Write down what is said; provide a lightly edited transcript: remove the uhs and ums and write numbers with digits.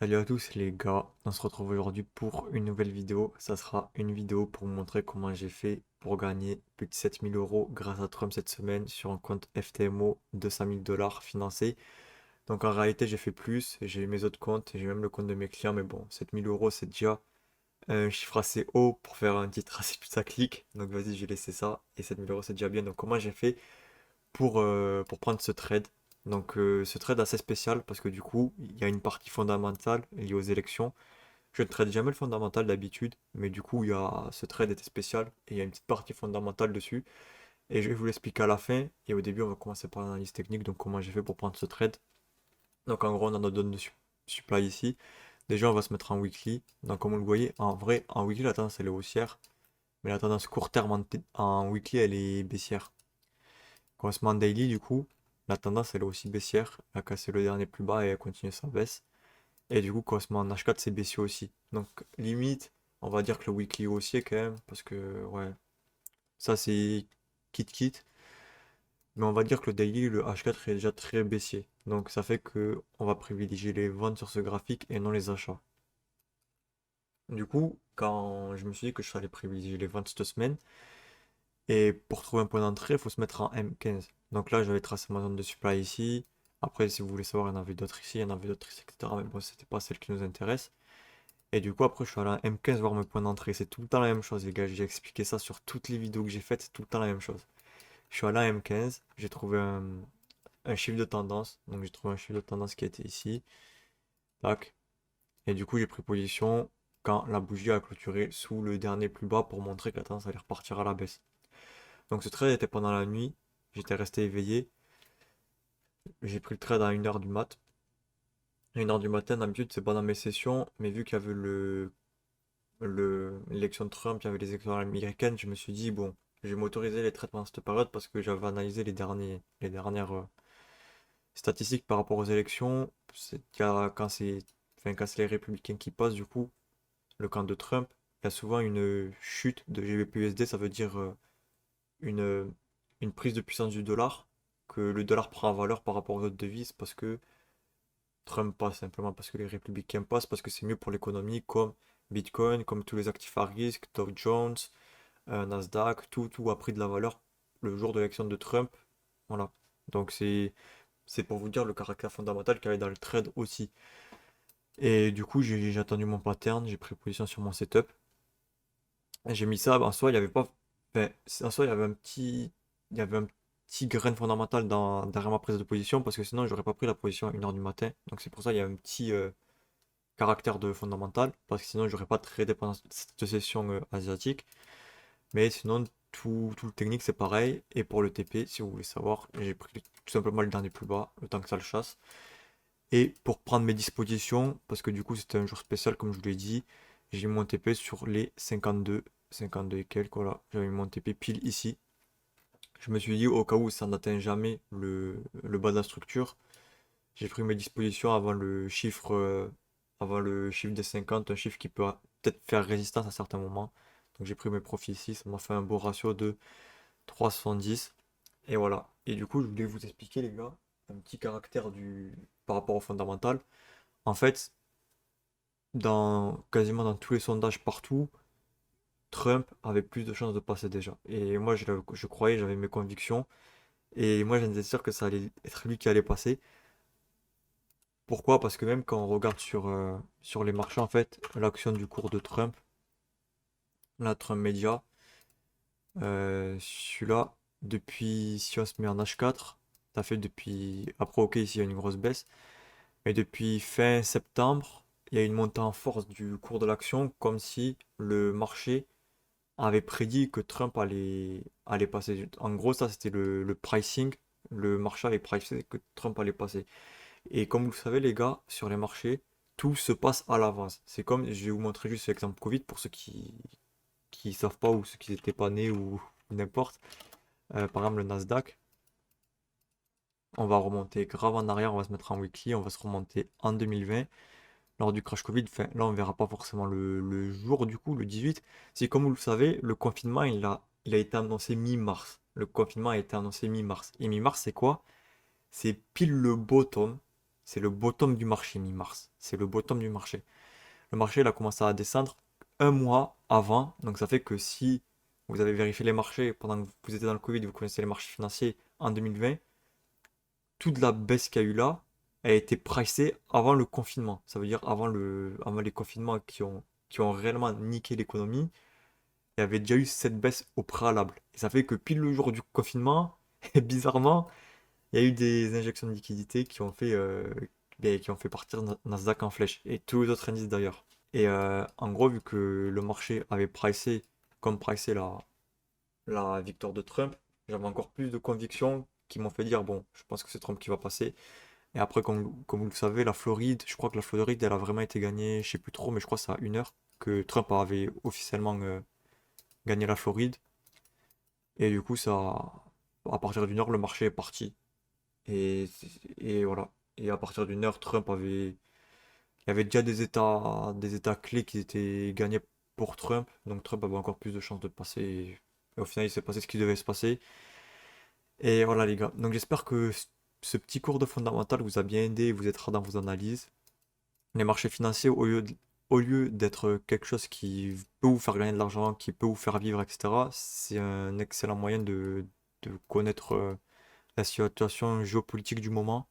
Salut à tous les gars, on se retrouve aujourd'hui pour une nouvelle vidéo. Ça sera une vidéo pour vous montrer comment j'ai fait pour gagner plus de 7000 euros grâce à Trump cette semaine sur un compte FTMO 200 000 dollars financé. Donc en réalité j'ai fait plus, j'ai mes autres comptes, j'ai même le compte de mes clients, mais bon, 7000 euros c'est déjà un chiffre assez haut pour faire un titre assez putaclic. Donc vas-y, j'ai laissé ça et 7000 euros c'est déjà bien. Donc comment j'ai fait pour prendre ce trade. Donc ce trade assez spécial parce que du coup, il y a une partie fondamentale liée aux élections. Je ne trade jamais le fondamental d'habitude, mais du coup, ce trade était spécial et il y a une petite partie fondamentale dessus. Et je vais vous l'expliquer à la fin. Et au début, on va commencer par l'analyse technique, donc comment j'ai fait pour prendre ce trade. Donc en gros, on a notre zone de supply ici. Déjà, on va se mettre en weekly. Donc comme vous le voyez, en vrai, en weekly, la tendance elle est haussière, mais la tendance court terme en weekly, elle est baissière. Quand on se met en daily, du coup, la tendance elle est aussi baissière. Elle a cassé le dernier plus bas et elle continue sa baisse. Et du coup, quand on se met en H4, c'est baissier aussi. Donc, limite, on va dire que le weekly est haussier quand même, parce que, ouais, ça c'est kit. Mais on va dire que le daily, le H4 est déjà très baissier. Donc, ça fait que on va privilégier les ventes sur ce graphique et non les achats. Du coup, quand je me suis dit que je allais privilégier les ventes cette semaine, et pour trouver un point d'entrée, il faut se mettre en M15. Donc là, j'avais tracé ma zone de supply ici. Après, si vous voulez savoir, il y en avait d'autres ici, il y en avait d'autres ici, etc. Mais bon, c'était pas celle qui nous intéresse. Et du coup, après, je suis allé en M15 voir mes points d'entrée. C'est tout le temps la même chose, les gars. J'ai expliqué ça sur toutes les vidéos que j'ai faites. C'est tout le temps la même chose. Je suis allé en M15. J'ai trouvé un chiffre de tendance. Donc, j'ai trouvé un chiffre de tendance qui était ici. Tac. Et du coup, j'ai pris position quand la bougie a clôturé sous le dernier plus bas pour montrer que la tendance allait repartir à la baisse. Donc, ce trade était pendant la nuit. J'étais resté éveillé. J'ai pris le trade à 1h du mat. 1h du matin, d'habitude, c'est pas dans mes sessions. Mais vu qu'il y avait l'élection de Trump, il y avait les élections américaines, je me suis dit, bon, je vais m'autoriser les traitements à cette période parce que j'avais analysé les dernières statistiques par rapport aux élections. Quand c'est les républicains qui passent, du coup, le camp de Trump, il y a souvent une chute de GBP/USD, ça veut dire une, une prise de puissance du dollar, que le dollar prend en valeur par rapport aux autres devises parce que Trump passe, simplement parce que les républicains passent, parce que c'est mieux pour l'économie, comme Bitcoin, comme tous les actifs à risque, Dow Jones, Nasdaq, tout a pris de la valeur le jour de l'élection de Trump. Voilà. Donc c'est pour vous dire le caractère fondamental qu'il y avait dans le trade aussi. Et du coup, j'ai attendu mon pattern, j'ai pris position sur mon setup. Et j'ai mis ça, en soi, il y avait pas. Enfin, en soi, il y avait un petit grain fondamental derrière ma prise de position, parce que sinon, j'aurais pas pris la position à 1h du matin. Donc c'est pour ça qu'il y a un petit caractère de fondamental, parce que sinon, j'aurais pas tradé pendant cette session asiatique. Mais sinon, tout le technique, c'est pareil. Et pour le TP, si vous voulez savoir, j'ai pris tout simplement le dernier plus bas, le temps que ça le chasse. Et pour prendre mes dispositions, parce que du coup, c'était un jour spécial, comme je vous l'ai dit, j'ai mis mon TP sur les 52 et quelques, voilà. J'avais mis mon TP pile ici. Je me suis dit, au cas où ça n'atteint jamais le bas de la structure, j'ai pris mes dispositions avant le chiffre des 50, un chiffre qui peut peut-être faire résistance à certains moments. Donc j'ai pris mes profits ici, ça m'a fait un beau ratio de 3,70. Et voilà. Et du coup, je voulais vous expliquer, les gars, un petit caractère par rapport au fondamental. En fait, quasiment dans tous les sondages partout, Trump avait plus de chances de passer déjà. Et moi, je croyais, j'avais mes convictions. Et moi, j'étais sûr que ça allait être lui qui allait passer. Pourquoi? Parce que même quand on regarde sur les marchés, en fait, l'action du cours de Trump, la Trump Media, celui-là, si on se met en H4, ça fait depuis. Après, ok, ici il y a une grosse baisse. Mais depuis fin septembre, il y a une montée en force du cours de l'action, comme si le marché avait prédit que Trump allait passer. En gros, ça c'était le pricing. Le marché avait pricé que Trump allait passer. Et comme vous le savez, les gars, sur les marchés, tout se passe à l'avance. C'est comme, je vais vous montrer juste l'exemple Covid pour ceux qui savent pas ou ceux qui n'étaient pas nés ou n'importe. Par exemple, le Nasdaq, on va remonter grave en arrière, on va se mettre en weekly, on va se remonter en 2020 lors du crash Covid. Enfin, là, on verra pas forcément le jour du coup, le 18. C'est comme vous le savez, le confinement, il a été annoncé mi-mars. Le confinement a été annoncé mi-mars. Et mi-mars, c'est quoi? C'est pile le bottom. c'est le bottom du marché, mi-mars. C'est le bottom du marché. Le marché, il a commencé à descendre un mois avant. Donc ça fait que si vous avez vérifié les marchés pendant que vous étiez dans le Covid, vous connaissez les marchés financiers en 2020, toute la baisse qu'il y a eu là a été pricée avant le confinement. Ça veut dire avant les confinements qui ont réellement niqué l'économie. Il y avait déjà eu cette baisse au préalable. Et ça fait que pile le jour du confinement, et bizarrement, il y a eu des injections de liquidités qui ont fait partir Nasdaq en flèche. Et tous les autres indices d'ailleurs. Et en gros, vu que le marché avait pricé, comme pricé la victoire de Trump, j'avais encore plus de convictions qui m'ont fait dire, bon, je pense que c'est Trump qui va passer. Et après, comme vous le savez, la Floride, je crois que la Floride, elle a vraiment été gagnée, je sais plus trop, mais je crois que c'est à 1 heure que Trump avait officiellement gagné la Floride. Et du coup, à partir d'1 heure, le marché est parti. Et, et voilà. Et à partir d'1 heure, il y avait déjà des états clés qui étaient gagnés pour Trump. Donc Trump avait encore plus de chances de passer. Et au final, il s'est passé ce qui devait se passer. Et voilà, les gars. Donc j'espère que ce petit cours de fondamental vous a bien aidé et vous aidera dans vos analyses. Les marchés financiers, au lieu d'être quelque chose qui peut vous faire gagner de l'argent, qui peut vous faire vivre, etc., c'est un excellent moyen de connaître la situation géopolitique du moment